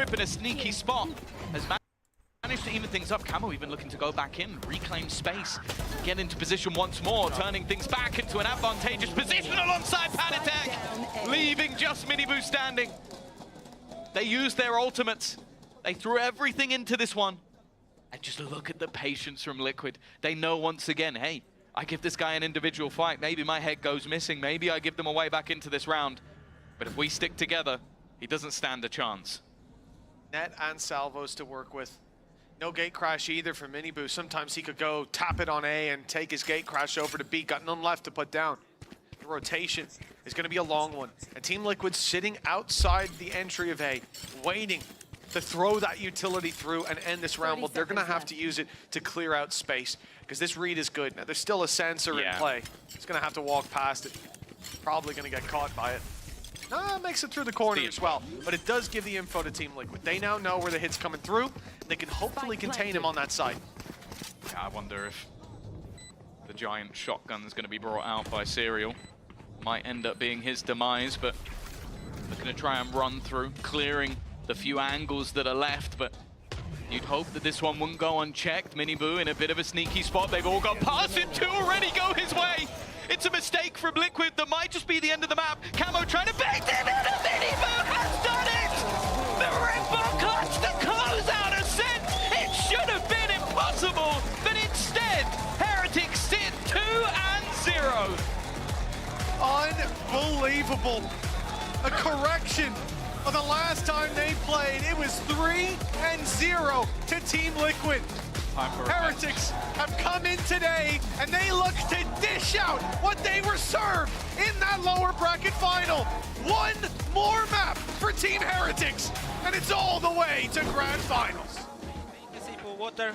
trip in a sneaky spot. Has managed to even things up. Camo even looking to go back in, reclaim space, get into position once more, turning things back into an advantageous position alongside Panatek, leaving just Miniboo standing. They used their ultimates. They threw everything into this one. And just look at the patience from Liquid. They know once again, hey, I give this guy an individual fight. Maybe my head goes missing. Maybe I give them a way back into this round. But if we stick together, he doesn't stand a chance. Net and salvos to work with. No gate crash either for Miniboo. Sometimes he could go tap it on A and take his gate crash over to B. Got none left to put down. The rotation is going to be a long one. And Team Liquid sitting outside the entry of A, waiting to throw that utility through and end this round. But they're going to have to use it to clear out space because this read is good. Now, there's still a sensor in play. He's going to have to walk past it. Probably going to get caught by it. No, makes it through the corner as well. But it does give the info to Team Liquid. They now know where the hit's coming through. And they can hopefully contain him on that side. Yeah, I wonder if the giant shotgun is going to be brought out by Serial. Might end up being his demise, but looking to try and run through, clearing the few angles that are left, but you'd hope that this one wouldn't go unchecked. Miniboo in a bit of a sneaky spot. They've all got past it. Two already go his way. It's a mistake from Liquid. That might just be the end of the map. Camo trying to bait him in, and Miniboo has done it! The Ripper clutch, the closeout ascent! It should have been impossible, but instead, Heretics sit 2-0. Unbelievable. A correction of the last time they played. It was 3-0 to Team Liquid. Heretics have come in today and they look to dish out what they were served in that lower bracket final. One more map for Team Heretics and it's all the way to grand finals. Water.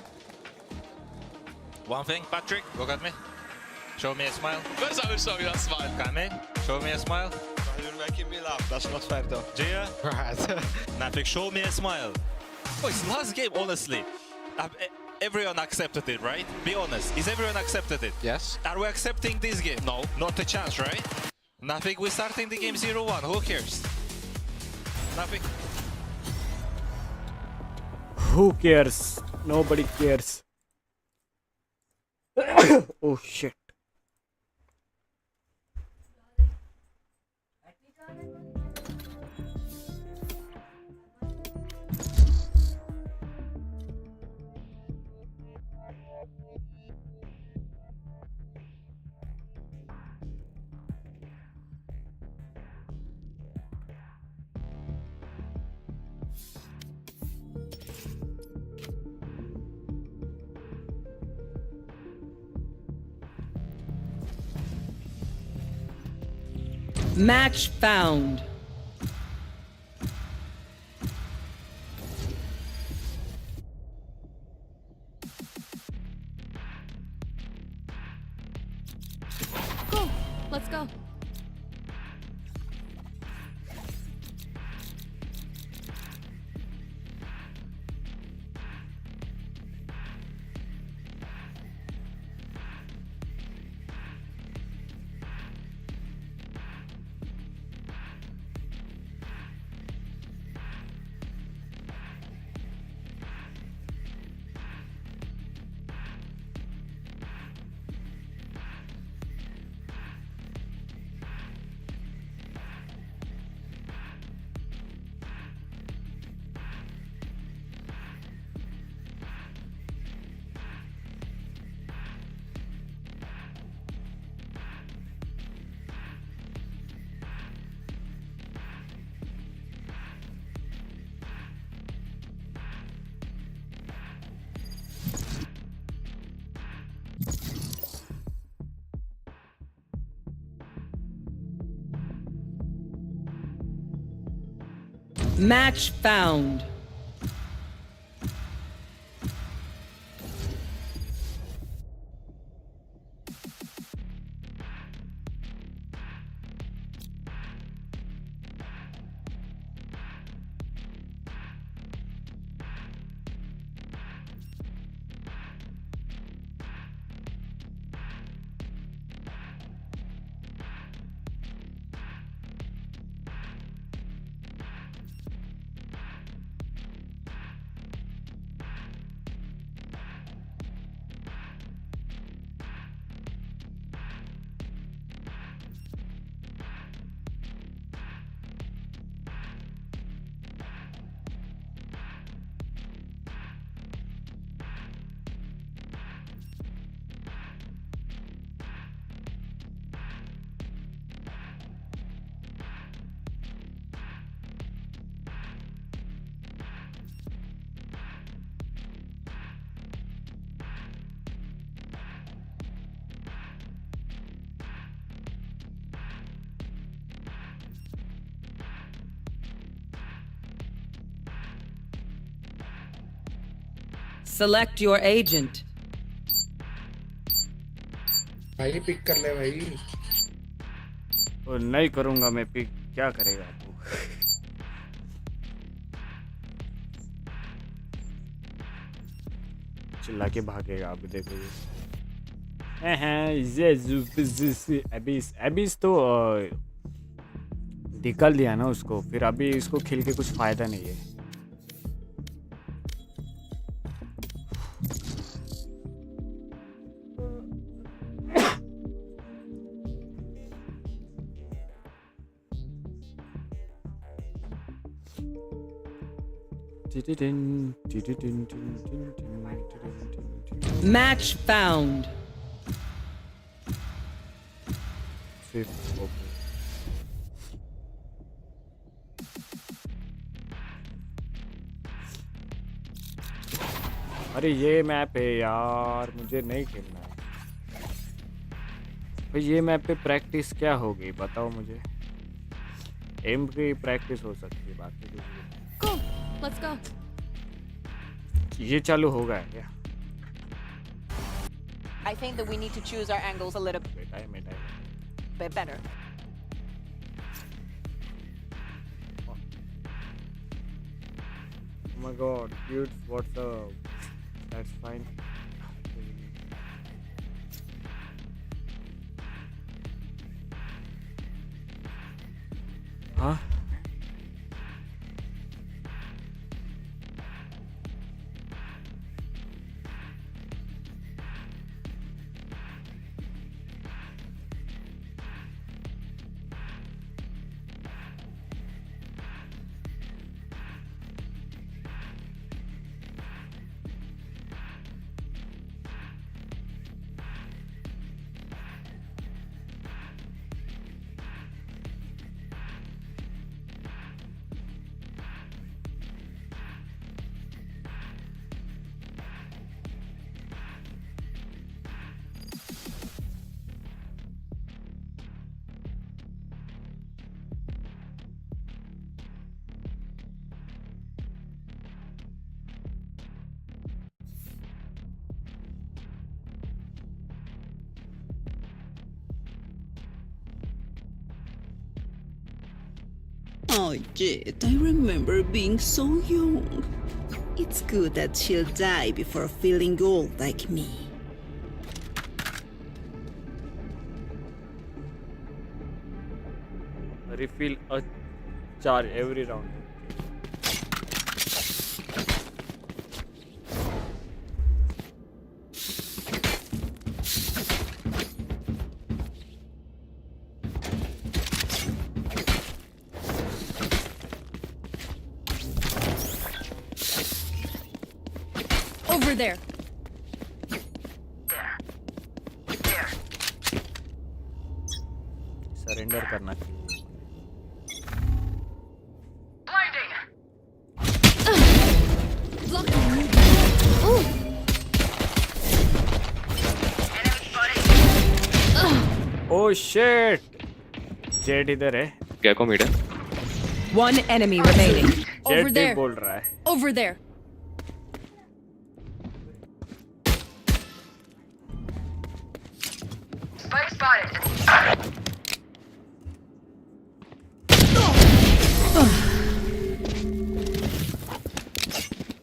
One thing, Patrick, look at me. Show me a smile. Where's I show you a smile? Come in, show me a smile. You're making me laugh, that's not fair though. Gia? Right. Patrick, show me a smile. Boys, last game, honestly, everyone accepted it, right? Be honest, is everyone accepted it? Yes. Are we accepting this game? No, not a chance, right? Nothing, we're starting the game 0-1, who cares? Nothing. Who cares? Nobody cares. Oh shit. Match found. Cool. Let's go. Match found. Select your agent. भाई pick कर ले भाई. और नहीं करूंगा मैं pick. क्या करेगा तू? चिल्ला के भागेगा. अब देखो ये एबिस तो निकल दिया ना उसको. फिर अभी इसको खेल के कुछ फायदा नहीं है. Match found. अरे ये मैप है यार. मुझे नहीं खेलना है भाई. ये मैप पे प्रैक्टिस क्या होगी बताओ मुझे. एम की प्रैक्टिस हो सकती है. बाकी कुछ नहीं. Go. Let's go. ये चालू होगा क्या? I think that we need to choose our angles a little बेटा है बेटा है. bit better. Oh my god, dude, what's up? That's fine. Huh? Oh, Jet, I remember being so young. It's good that she'll die before feeling old like me. Refill a charge every round. Over there. Surrender करना चाहिए. Oh shit! Jet इधर है. क्या को Mead है? One enemy remaining. Over jet there. बोल रहा है. Over there.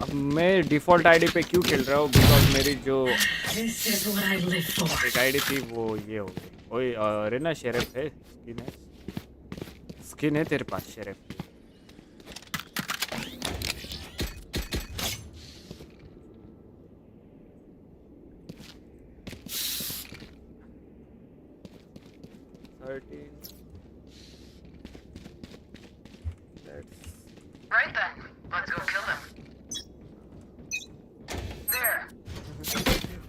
अब मैं डिफॉल्ट आईडी पे क्यों खेल रहा हूँ? बिकॉज मेरी जो एक आईडी थी वो ये हो गई. ओए अरे ना शेरिफ है. स्किन है तेरे पास sheriff. Right then, let's go kill them. There.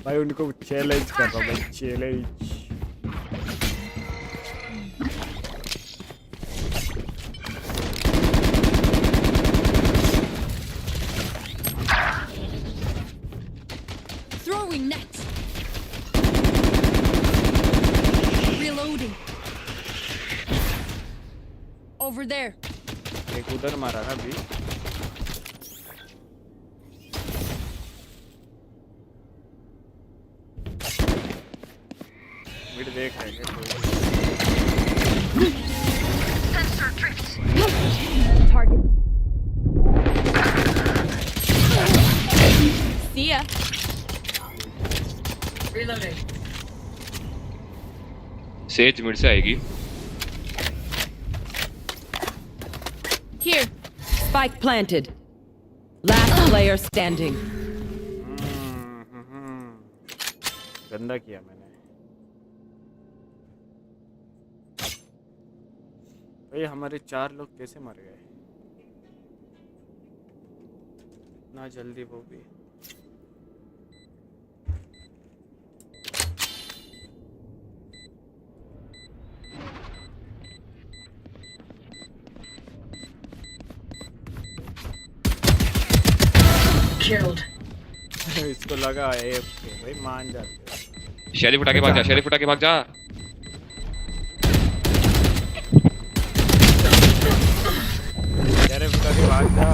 भाई उनको चैलेंज कर रहा हूँ मैं. Challenge. Throwing net. Reloading. Over there. एक उधर मारा ना अभी. मिड देख रहे हैं Sensor drift. Target. See ya. Reloading. Says mid से आएगी. Here. Spike planted. Last player standing. गंदा किया मैंने. भाई हमारे 4 लोग कैसे मर गए ना जल्दी वो भी. Killed. इसको लगा AFK भाई मान जाते. शेरिफ उठा के भाग जा. शेरिफ उठा के भाग जा. अरे बुका के भाग जा.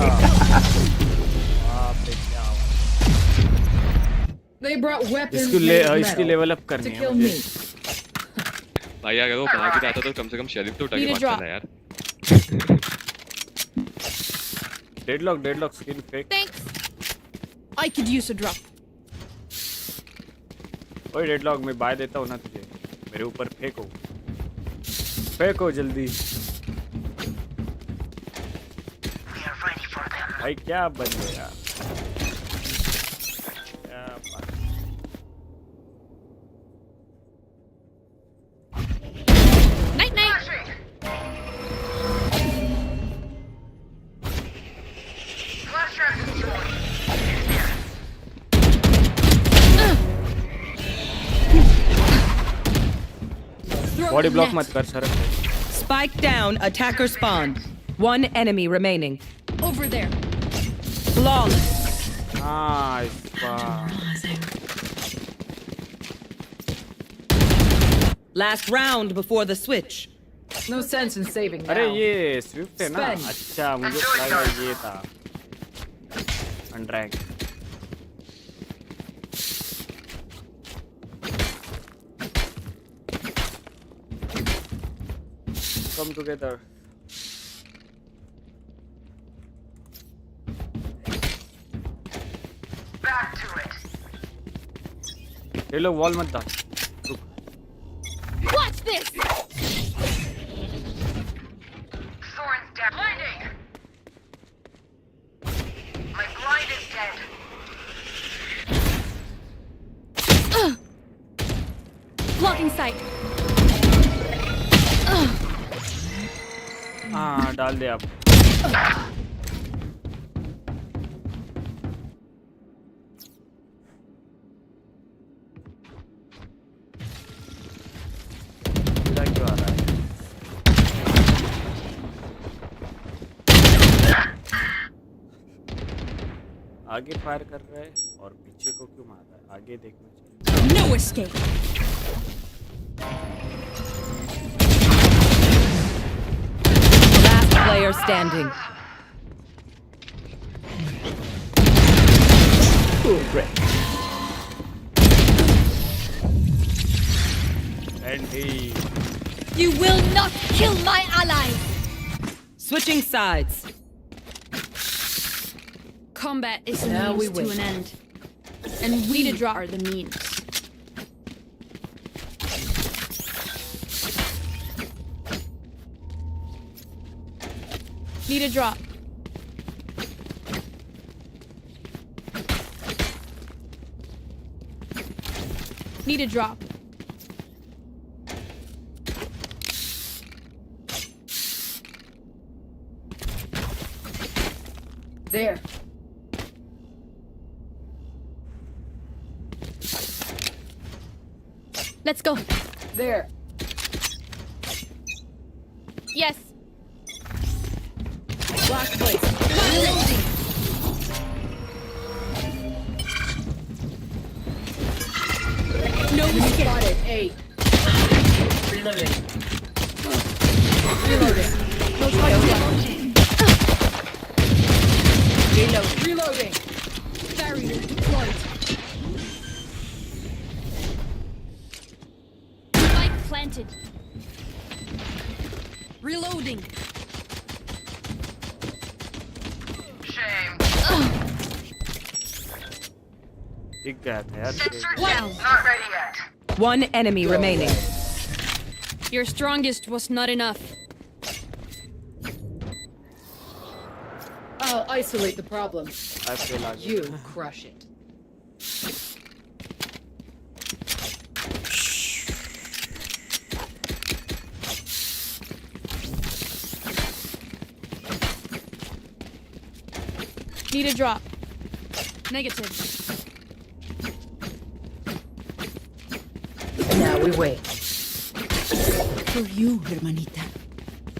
बाप रे क्या हुआ. They brought weapons. इसकी लेवल अप करनी है मुझे. भाई अगर वो भाग जाता तो कम से कम शेरिफ तो उठा के Need a भाग drop. जाना यार. Deadlock skin fake. Thanks. I could use a drop. ओए डेडलॉक मैं बाय देता हूँ ना तुझे. मेरे ऊपर फेंको जल्दी. भाई क्या बन गया. क्या बात. Night night. Flash trap destroyed. Body block मत कर sir. Spike down. Attacker spawn. One enemy remaining. Over there. Flawless. Nice. Last round before the switch. No sense in saving now. अरे ये स्विफ्ट है ना. Spend. अच्छा मुझे लगा ये था अनड्रैग. Come together. Back to it. ये लोग वॉल मत डाल. Watch this. Soren's dead. Blinding. My blind is dead. Blocking sight. हाँ डाल दे आप. क्यों आ रहा है. आगे फायर कर रहा है और पीछे को क्यों मार रहा है. आगे देखना चाहिए. No escape. Last player standing. And he. You will not kill my ally. Switching sides. Combat is a Now means we to win. an end. And we are the means. Need a drop. Need a drop. There. Let's go. There. Yes. Last place. Reloading. No escape. Spotted. A. Reloading. Reloading. No target. Reload. Reloading. Barrier deployed. spotted. Reloading. Shame. दिख गया था यार Sensor Wow. down. Not ready yet. One enemy remaining. Your strongest was not enough. I'll isolate the problem. I feel like You crush it. Need a drop. Negative. Now we wait. For you, hermanita.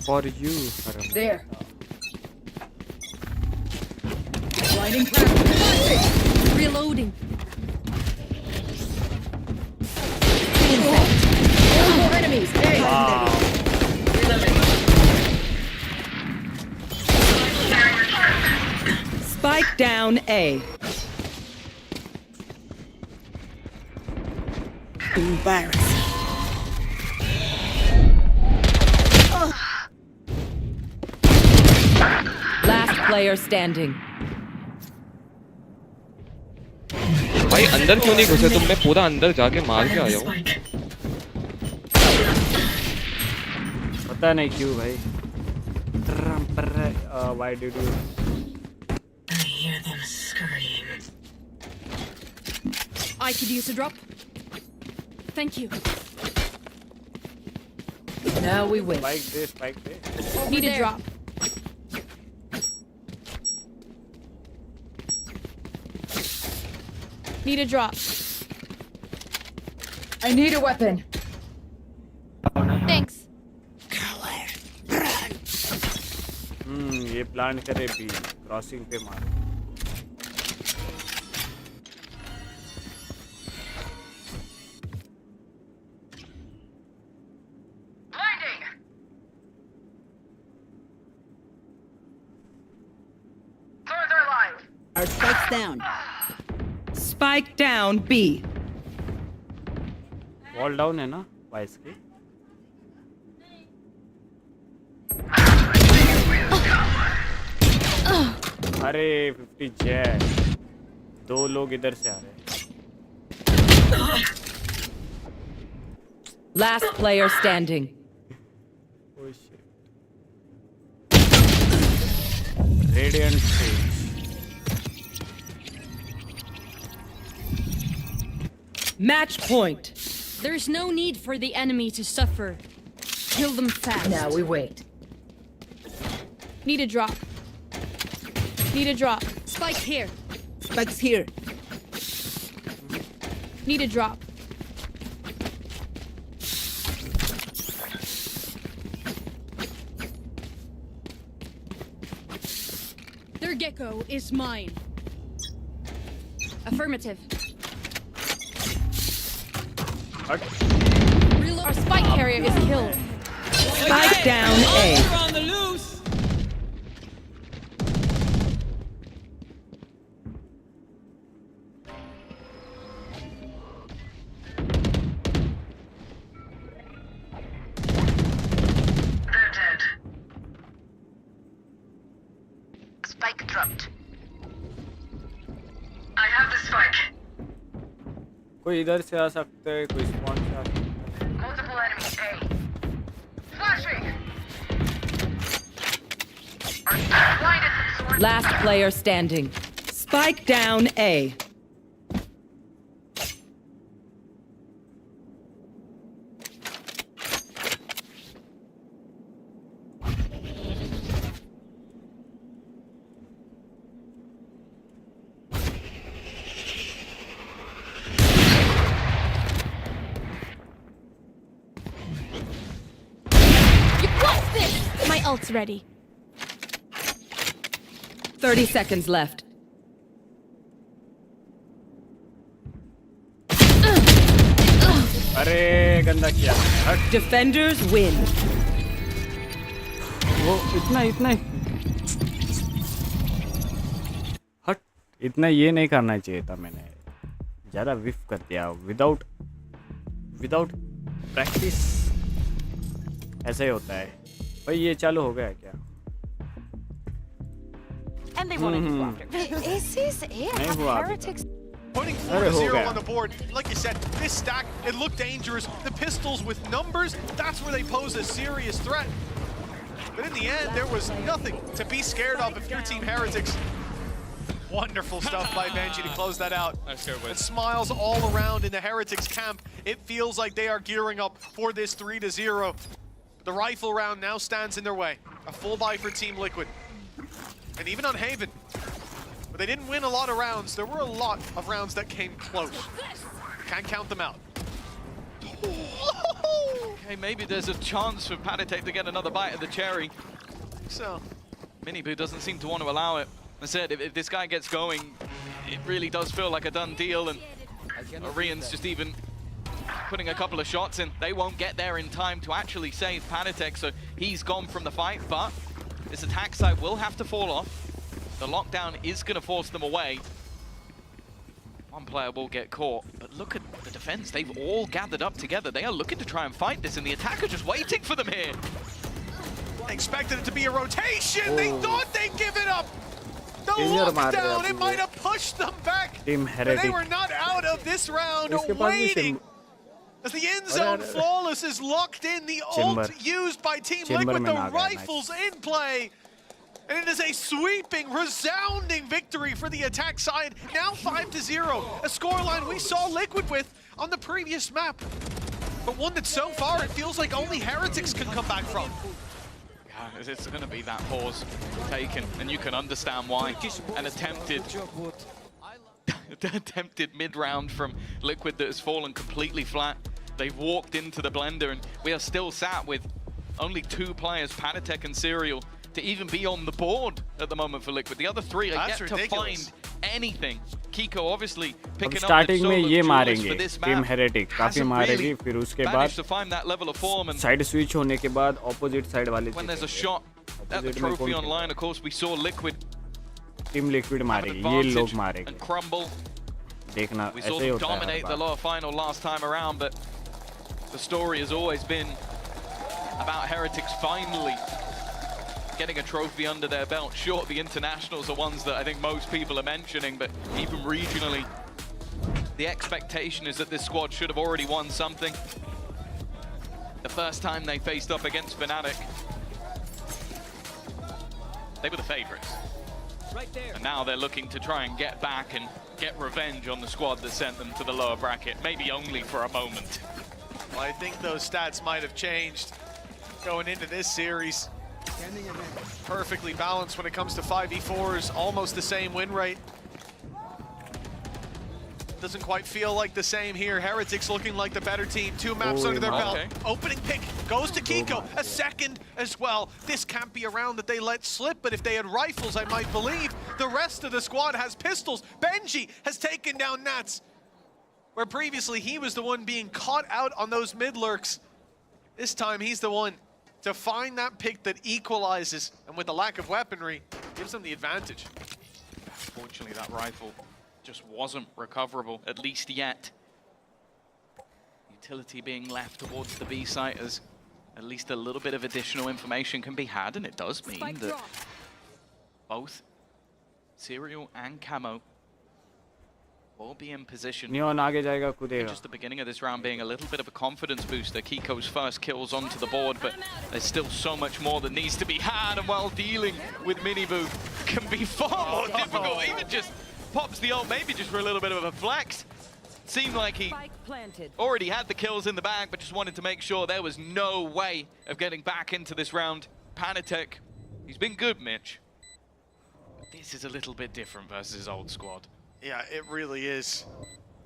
for you Haram. There. Blinding crack. Reloading. More enemies. Hey. Spike down A. Embarrassing. Last player standing. भाई अंदर क्यों नहीं घुसे तुम? मैं पूरा अंदर जाके मार के आया हूँ। पता नहीं क्यों भाई। Why did you? I hear them scream. I could use a drop. Thank you. Now we wait. Spike this. Need a drop. Need a drop. I need a weapon. Thanks. ये प्लान करे भी crossing पे मारो। Blinding. Thorns are alive. Our spikes down. Spike down B. Wall down है ना vice की? अरे 50 jet, दो लोग इधर से आ रहे हैं। Last player standing. Oh shit. Radiant Sage. Match point. There's no need for the enemy to suffer. Kill them fast. Now we wait. Need a drop. Need a drop. Spike here. Spikes here. Need a drop. Their gecko is mine. Affirmative. Our spike carrier is killed. Spike down A. They're dead. Spike dropped. I have the spike. कोई इधर से आ सकता है, कोई spawn से आ सकता है। Multiple enemies A. Flashing. Are blinded from sword. Last player standing. Spike down A. You got this! My ult's ready. 30 seconds left. अरे गंदा किया। हट। Defenders win. वो इतना हट, इतना ये नहीं करना चाहिए था मैंने। ज़्यादा विफ कर दिया विदाउट प्रैक्टिस। ऐसा ही होता है भाई। ये चालू हो गया क्या? And they wanted to go after. This is it. नहीं हुआ अभी तक। Heretics. Putting Öyle 4-0 oldu. on the board. Like you said, this stack, it looked dangerous. The pistols with numbers, that's where they pose a serious threat. But in the end, there was nothing to be scared of if you're Team Heretics. Wonderful stuff by Benji to close that out. Nice go, boys. And smiles all around in the Heretics camp. It feels like they are gearing up for this 3-0. The rifle round now stands in their way. A full buy for Team Liquid. And even on Haven. But they didn't win a lot of rounds. There were a lot of rounds that came close. Can't count them out. Okay, maybe there's a chance for Panatek to get another bite of the cherry. So, Miniboo doesn't seem to want to allow it. I said, if this guy gets going, it really does feel like a done deal, and Oriion's just even putting a couple of shots in. They won't get there in time to actually save Panatek, so he's gone from the fight, but this attack side will have to fall off. The lockdown is going to force them away. One player will get caught, but look at the defense. They've all gathered up together. They are looking to try and fight this, and the attack are just waiting for them here. they expected it to be a rotation. They thought they'd give it up. The Injured मार दिया lockdown, it पूरे। might have pushed them back. Team But they Heretic। were not out of this round इसके पास भी waiting. As the end zone अरे। flawless is locked in, the Chamber। ult used by Team Chamber Liquid, में the ना गया, rifles in play. And it is a sweeping, resounding victory for the attack side. Now 5-0, a scoreline we saw Liquid with on the previous map. But one that so far it feels like only Heretics can come back from. Yeah, it's going to be that pause taken, and you can understand why. An attempted mid-round from Liquid that has fallen completely flat. They've walked into the blender, and we are still sat with only 2 players, Panatek and Serial, to even be on the board at the moment for Liquid. The other 3 are That's yet ridiculous. to find anything. Kiko obviously अब picking up the starting में solo ये jewels मारेंगे for this team map. Heretic काफी Hasn't मारेगी, really फिर उसके बाद managed to find that level of form, and side switch होने के बाद ऑपोजिट साइड वाले when there's a shot at the Opposite में trophy कौन online, of course, we saw Liquid team liquid have an मारेगी, ये लोग advantage मारेंगे, and crumble. देखना We ऐसे saw ही them होता है हर dominate the bar. lower final last time around, but the story has always been about Heretics finally getting a trophy under their belt. Sure, the internationals are ones that I think most people are mentioning, but even regionally, the expectation is that this squad should have already won something. The first time they faced up against Fnatic, they were the favorites. And now they're looking to try and get back and get revenge on the squad that sent them to the lower bracket, maybe only for a moment. Well, I think those stats might have changed going into this series. Perfectly balanced when it comes to 5v4s, almost the same win rate. Doesn't quite feel like the same here. Heretics looking like the better team. 2 maps under their belt. okay. Opening pick goes to Kiko. A second as well. This can't be a round that they let slip, but if they had rifles, I might believe. The rest of the squad has pistols. Benji has taken down Nats, where previously he was the one being caught out on those mid lurks. This time he's the one to find that pick that equalizes, and with the lack of weaponry, gives them the advantage. Fortunately, that rifle just wasn't recoverable, at least yet. Utility being left towards the B site as at least a little bit of additional information can be had, and it does mean Spike that drop. both Serial and Camo will be in position. Neon आगे जाएगा, कूदेगा। Just the beginning of this round being a little bit of a confidence booster. Kiko's first kills onto the board, but there's still so much more that needs to be had, and while dealing with Miniboo can be far more difficult. Even just pops the ult, maybe just for a little bit of a flex. Seemed like he Spike planted. already had the kills in the bag, but just wanted to make sure there was no way of getting back into this round. Panatek, he's been good, Mitch. But this is a little bit different versus his old squad. Yeah, it really is.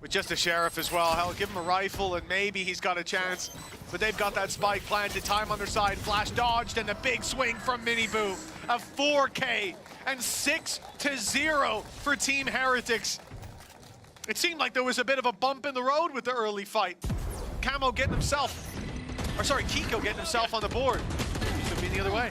With just a sheriff as well. Hell, give him a rifle and maybe he's got a chance. But they've got that spike planted, time on their side, flash dodged, and a big swing from Miniboo. A 4K and 6-0 for Team Heretics. It seemed like there was a bit of a bump in the road with the early fight. Camo getting himself, or sorry, Kiko getting himself on the board. Should be the other way.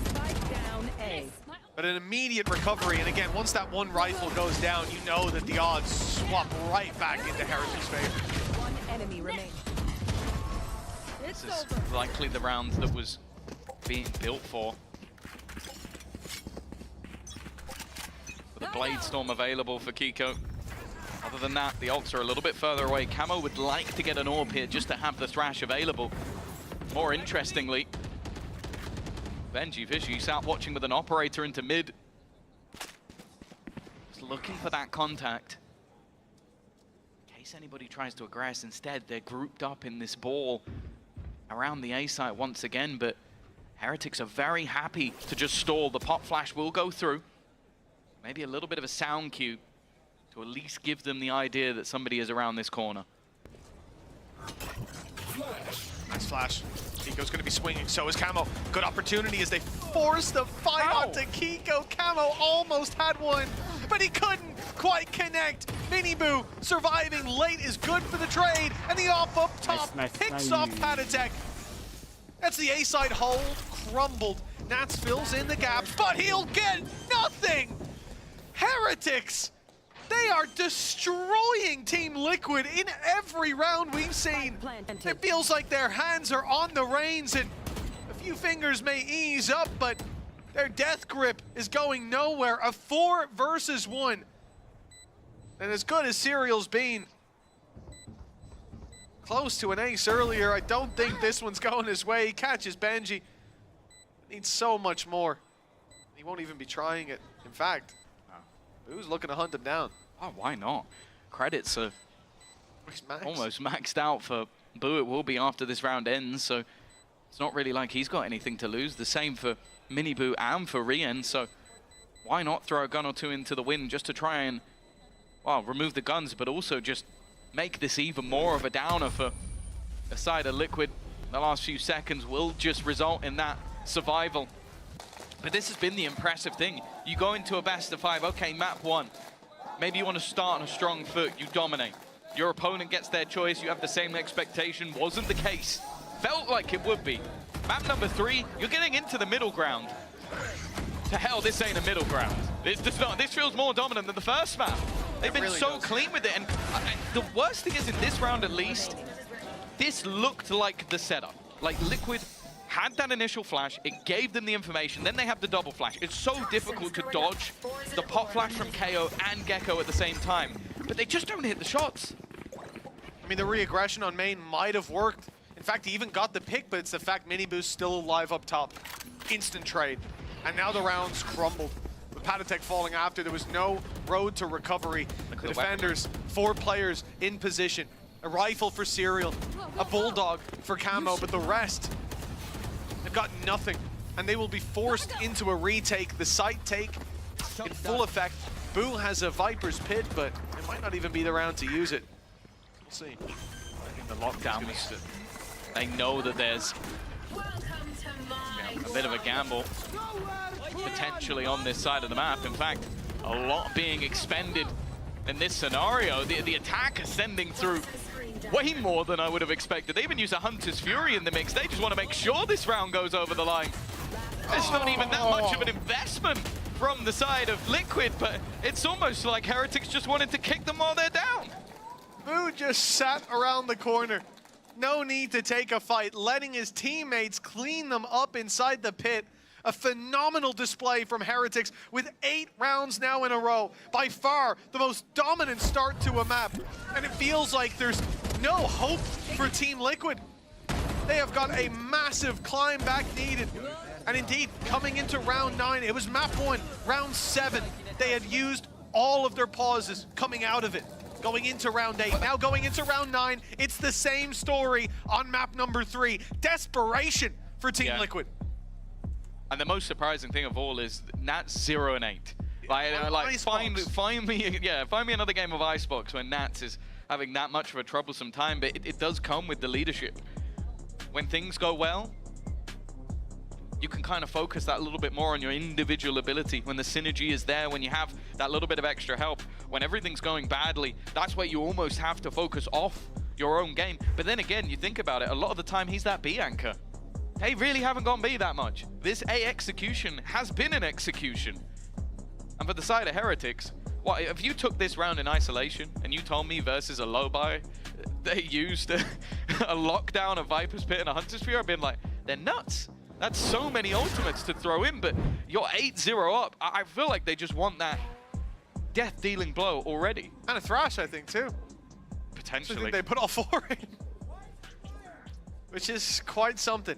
Spike down A. But an immediate recovery, and again, once that one rifle goes down, you know that the odds swap right back into Heretics' favor. One enemy remaining. This is likely the round that was being built for. With a Blade Storm available for Kiko. Other than that, the ults are a little bit further away. Camo would like to get an AWP here just to have the Thrash available. More interestingly, Benji Fishy sat watching with an operator into mid. Just looking for that contact. In case anybody tries to aggress, instead they're grouped up in this ball around the A site once again, but Heretics are very happy to just stall. The pop flash will go through. Maybe a little bit of a sound cue to at least give them the idea that somebody is around this corner. Nice flash. Kiko's going to be swinging, so is Camo. Good opportunity as they force the fight onto Kiko. Camo almost had one, but he couldn't quite connect. Miniboo surviving late is good for the trade, and the off up top picks off Patatek. That's the A-side hold, crumbled. Nats fills in the gaps, but he'll get nothing! Heretics! They are destroying Team Liquid in every round we've seen. It feels like their hands are on the reins and a few fingers may ease up, but their death grip is going nowhere. A 4 versus 1. And as good as Serial's been, close to an ace earlier, I don't think this one's going his way. He catches Benji. Needs so much more. He won't even be trying it. In fact, Boo's looking to hunt him down. Oh, why not? Credits are Max. almost maxed out for Boo. It will be after this round ends, so it's not really like he's got anything to lose. The same for Miniboo and for Rien, so why not throw a gun or two into the wind just to try and, well, remove the guns, but also just make this even more of a downer for a side of Liquid. The last few seconds will just result in that survival. But this has been the impressive thing. You go into a best of 5, okay, map 1. Maybe you want to start on a strong foot, you dominate. Your opponent gets their choice, you have the same expectation. Wasn't the case. Felt like it would be. Map number 3, you're getting into the middle ground. To hell, this ain't a middle ground. This feels more dominant than the first map. They've been so clean with it, and the worst thing is, in this round at least, this looked like the setup. Like Liquid had that initial flash, it gave them the information, then they have the double flash. It's so difficult to dodge the pop flash from KO and Gecko at the same time, but they just don't hit the shots. I mean, the re-aggression on main might have worked. In fact, he even got the pick, but it's the fact Miniboo's still alive up top. Instant trade. And now the rounds crumbled. With Patatek falling after, there was no road to recovery. The defenders, 4 players in position. A rifle for Serial, a bulldog for Camo, but the rest, they've got nothing. And they will be forced into a retake. The site take in full effect. Boo has a Viper's Pit, but it might not even be the round to use it. We'll see. I think the lockdown was, they know that there's a bit of a gamble potentially on this side of the map. In fact, a lot being expended in this scenario. The attack is sending through way more than I would have expected. They even use a Hunter's Fury in the mix. They just want to make sure this round goes over the line. There's not even that much of an investment from the side of Liquid, but it's almost like Heretics just wanted to kick them while they're down. Boo just sat around the corner. No need to take a fight, letting his teammates clean them up inside the pit. A phenomenal display from Heretics with 8 rounds now in a row. By far the most dominant start to a map. And it feels like there's no hope for Team Liquid. They have got a massive climb back needed. And indeed, coming into round 9, it was map 1, round 7. They had used all of their pauses coming out of it. Going into round 8, now going into round 9, it's the same story on map number 3. Desperation for Team Liquid. And the most surprising thing of all is Nats 0 and 8. Like find me another game of Icebox when Nats is having that much of a troublesome time, but it does come with the leadership. When things go well, you can kind of focus that a little bit more on your individual ability. When the synergy is there, when you have that little bit of extra help, when everything's going badly, that's where you almost have to focus off your own game. But then again, you think about it, a lot of the time he's that B anchor. They really haven't gone B that much. This A execution has been an execution. And for the side of Heretics, what if you took this round in isolation and you told me versus a low buy, they used a lockdown, a Viper's Pit, and a Hunter's Fury, I've been like, they're nuts. That's so many ultimates to throw in, but you're 8-0 up. I feel like they just want that death-dealing blow already. And a Thrash, I think, too. Potentially. I think they put all 4 in. Which is quite something.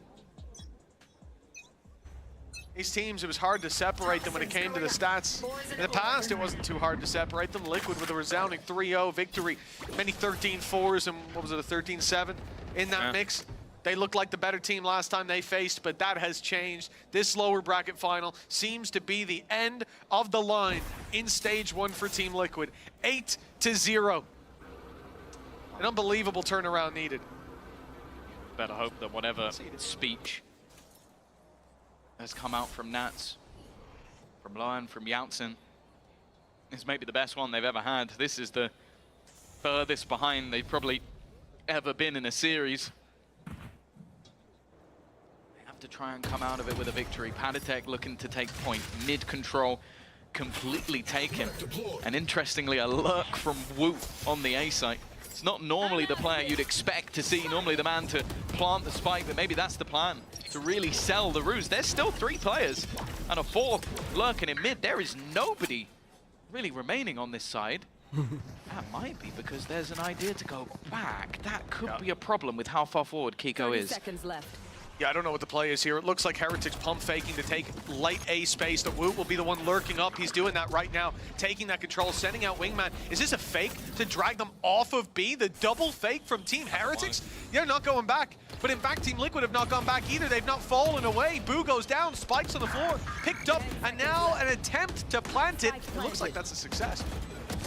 These teams, it was hard to separate them when it came to the stats. In the past, it wasn't too hard to separate them. Liquid with a resounding 3-0 victory. Many 13-4s and what was it, a 13-7 in that mix. They looked like the better team last time they faced, but that has changed. This lower bracket final seems to be the end of the line in stage 1 for Team Liquid. 8-0. An unbelievable turnaround needed. Better hope that whatever speech has come out from Nats, from Lion, from Yautzen is maybe the best one they've ever had. This is the furthest behind they've probably ever been in a series. They have to try and come out of it with a victory. Padatek looking to take point. Mid control completely taken. And interestingly, a lurk from Woot on the A site. It's not normally the player you'd expect to see, normally the man to plant the spike, but maybe that's the plan, to really sell the ruse. There's still 3 players and a 4th lurking in mid. There is nobody really remaining on this side. That might be because there's an idea to go back. That could be a problem with how far forward Kiko is. 30 seconds left. Yeah, I don't know what the play is here. It looks like Heretics pump faking to take light A space. The Woot will be the one lurking up. He's doing that right now, taking that control, sending out Wingman. Is this a fake to drag them off of B? The double fake from Team Heretics? They're not going back. But in fact, Team Liquid have not gone back either. They've not fallen away. Boo goes down, spikes on the floor, picked up, and now an attempt to plant it. It looks like that's a success.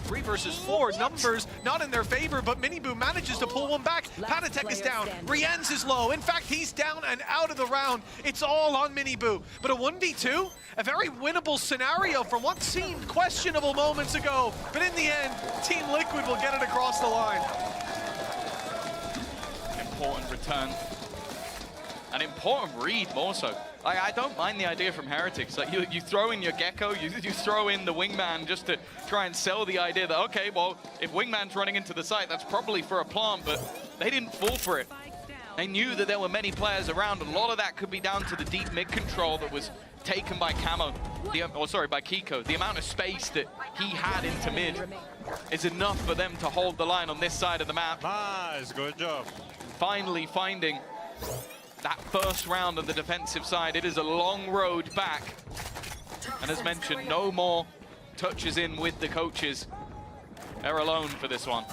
3 versus 4, numbers not in their favor, but Miniboo manages to pull one back. Padatek is down, Rienz is low. In fact, he's down and out of the round. It's all on Miniboo. But a 1v2, a very winnable scenario from what seemed questionable moments ago. But in the end, Team Liquid will get it across the line. Important return. An important read more so. I don't mind the idea from Heretics. Like you throw in your Gecko, you throw in the Wingman just to try and sell the idea that, okay, well, if Wingman's running into the site, that's probably for a plant, but they didn't fall for it. They knew that there were many players around. A lot of that could be down to the deep mid control that was taken by Camo, by Kiko. The amount of space that he had into mid is enough for them to hold the line on this side of the map. Nice, good job. Finally finding that first round on the defensive side. It is a long road back. And as mentioned, no more touches in with the coaches. They're alone for this one.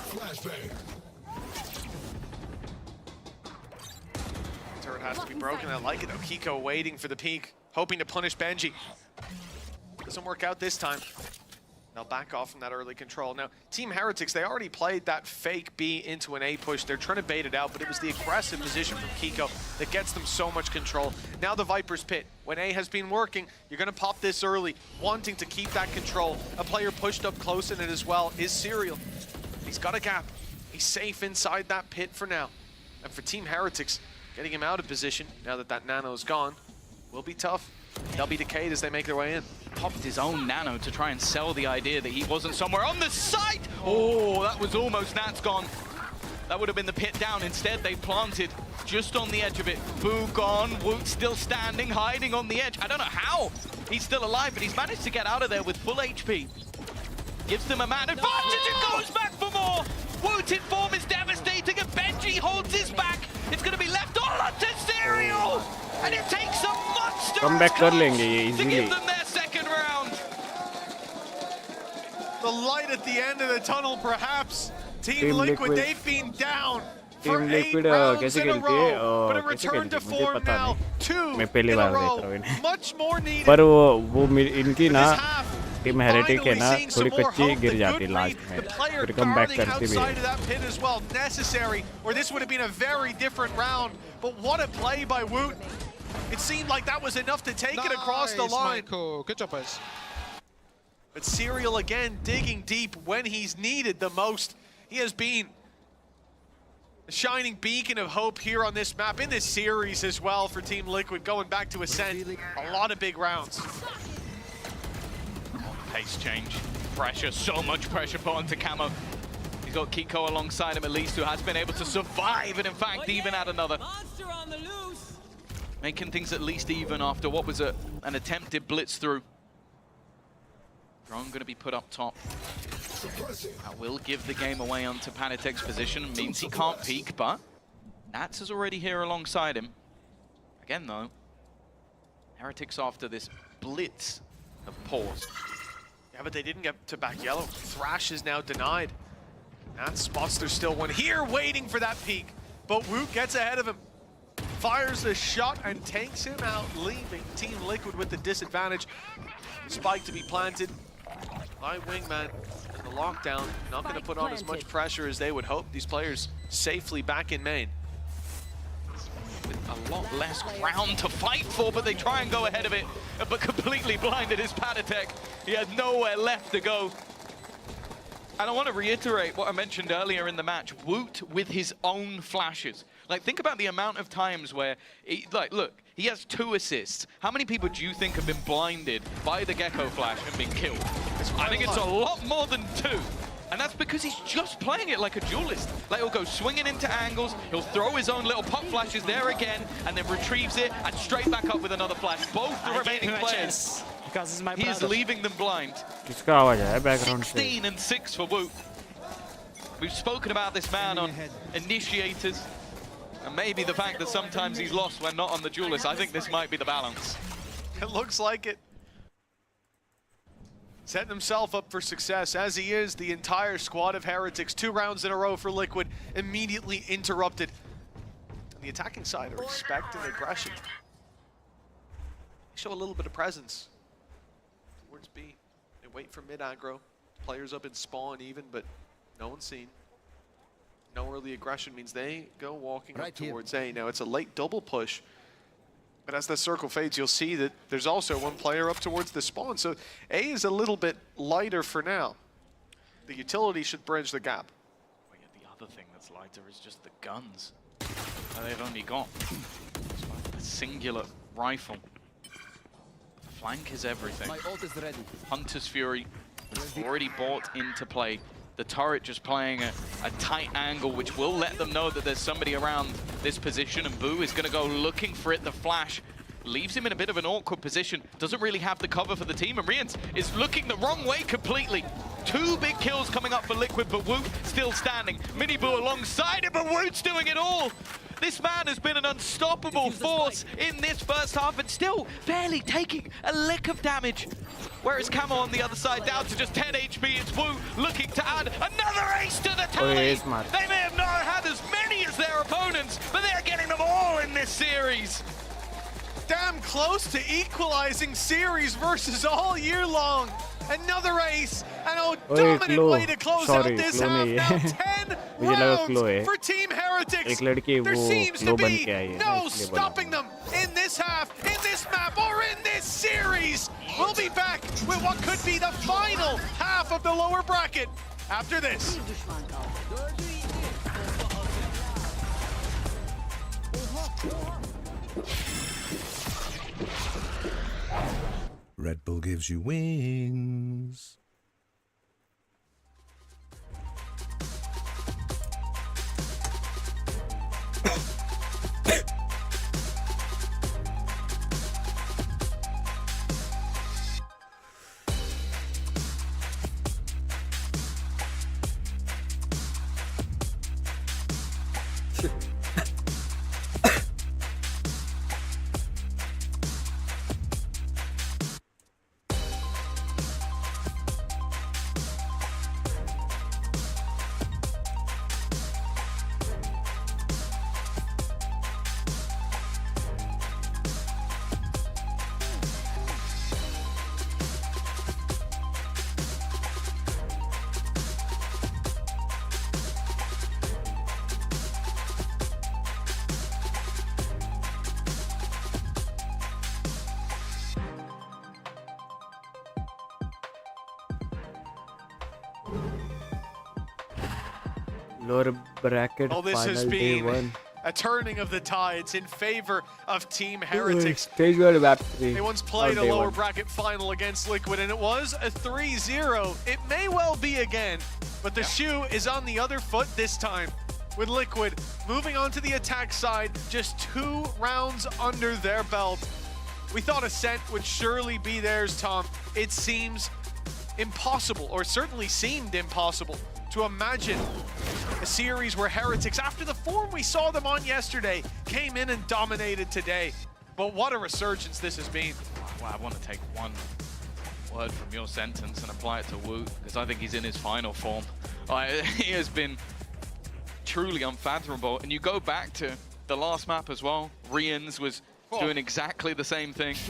Turret has to be broken. I like it though. Kiko waiting for the peak, hoping to punish Benji. Doesn't work out this time. They'll back off from that early control. Now, Team Heretics, they already played that fake B into an A push. They're trying to bait it out, but it was the aggressive position from Kiko that gets them so much control. Now the Viper's Pit. When A has been working, you're going to pop this early, wanting to keep that control. A player pushed up close in it as well is Serial. He's got a gap. He's safe inside that pit for now. And for Team Heretics, getting him out of position, now that that nano is gone, will be tough. They'll be decayed as they make their way in. Popped his own nano to try and sell the idea that he wasn't somewhere on the site. Oh, that was almost Nat's gone. That would have been the pit down. Instead, they planted just on the edge of it. Boo gone, Woot still standing, hiding on the edge. I don't know how he's still alive, but he's managed to get out of there with full HP. Gives them a man advantage and goes back for more. Woot in form is devastating and Benji holds his back. It's going to be left all onto Serial. And it takes a monster to give them their second round. The light at the end of the tunnel, perhaps. Team Liquid, they've been down for 8 rounds in a row, but a return to form now. 2 in a row, much more needed. पर वो इनकी ना team heretic है ना थोड़ी कच्ची गिर जाती लास्ट में फिर कम बैक करती भी है as well, necessary, or this would have been a very different round. But what a play by Woot. It seemed like that was enough to take it across the line. Michael. Good job, guys. But Serial again digging deep when he's needed the most. He has been a shining beacon of hope here on this map, in this series as well for Team Liquid, going back to Ascent. A lot of big rounds. Pace change, pressure, so much pressure put onto Camo. He's got Kiko alongside him at least, who has been able to survive and in fact even add another. Making things at least even after what was an attempted blitz through. Drone going to be put up top. That will give the game away onto Panitek's position. Means he can't peek, but Nats is already here alongside him. Again though, Heretics after this blitz have paused. Yeah, but they didn't get to back yellow. Thrash is now denied. Nats spots there's still one here waiting for that peek, but Woot gets ahead of him. Fires a shot and takes him out, leaving Team Liquid with the disadvantage. Spike to be planted by Wingman. And the lockdown not going to put on as much pressure as they would hope. These players safely back in main. With a lot less ground to fight for, but they try and go ahead of it. But completely blinded is Panitek. He had nowhere left to go. And I want to reiterate what I mentioned earlier in the match. Woot with his own flashes. Like, think about the amount of times where, look, he has 2 assists. How many people do you think have been blinded by the Gecko flash and been killed? I think it's a lot more than 2. And that's because he's just playing it like a duelist. Like, he'll go swinging into angles, he'll throw his own little pop flashes there again, and then retrieves it, and straight back up with another flash. Both the remaining players, he is leaving them blind. 16 and 6 for Woot. We've spoken about this man on initiators, and maybe the fact that sometimes he's lost when not on the duelist. I think this might be the balance. It looks like it. Setting himself up for success, as he is the entire squad of Heretics. 2 rounds in a row for Liquid, immediately interrupted. And the attacking side are expecting aggression. They show a little bit of presence towards B. They wait for mid aggro. Players up in spawn even, but no one's seen. No early aggression means they go walking up towards A. Now it's a late double push. But as the circle fades, you'll see that there's also one player up towards the spawn. So A is a little bit lighter for now. The utility should bridge the gap. Well, yeah, the other thing that's lighter is just the guns. They've only got a singular rifle. The flank is everything. My ult is ready. Hunter's Fury already bought into play. The turret just playing a tight angle, which will let them know that there's somebody around this position, and Boo is going to go looking for it. The flash leaves him in a bit of an awkward position, doesn't really have the cover for the team, and Rians is looking the wrong way completely. 2 big kills coming up for Liquid, but Woot still standing. Mini Boo alongside him, but Woot's doing it all. This man has been an unstoppable force in this first half and still barely taking a lick of damage. Whereas Camo on the other side down to just 10 HP. It's Wu looking to add another ace to the tally. They may have not had as many as their opponents, but they're getting them all in this series. Damn close to equalizing series versus all year long. Another ace and a dominant way to close out this half. Now 10 rounds for Team Heretics. There seems to be no stopping them in this half, in this map, or in this series. We'll be back with what could be the final half of the lower bracket after this. Red Bull gives you wings. Lower bracket this has final day been 1. A turning of the tides in favor of Team Heretics. Stage 1 map 3. They once played a lower bracket final against Liquid, and it was a 3-0. It may well be again. But the shoe is on the other foot this time, with Liquid moving on to the attack side, just 2 rounds under their belt. We thought Ascent would surely be theirs, Tom. It seems impossible, or certainly seemed impossible, to imagine a series where Heretics, after the form we saw them on yesterday, came in and dominated today. But what a resurgence this has been. Well, I want to take one word from your sentence and apply it to Woot, because I think he's in his final form. He has been truly unfathomable. And you go back to the last map as well, Rians was doing exactly the same thing.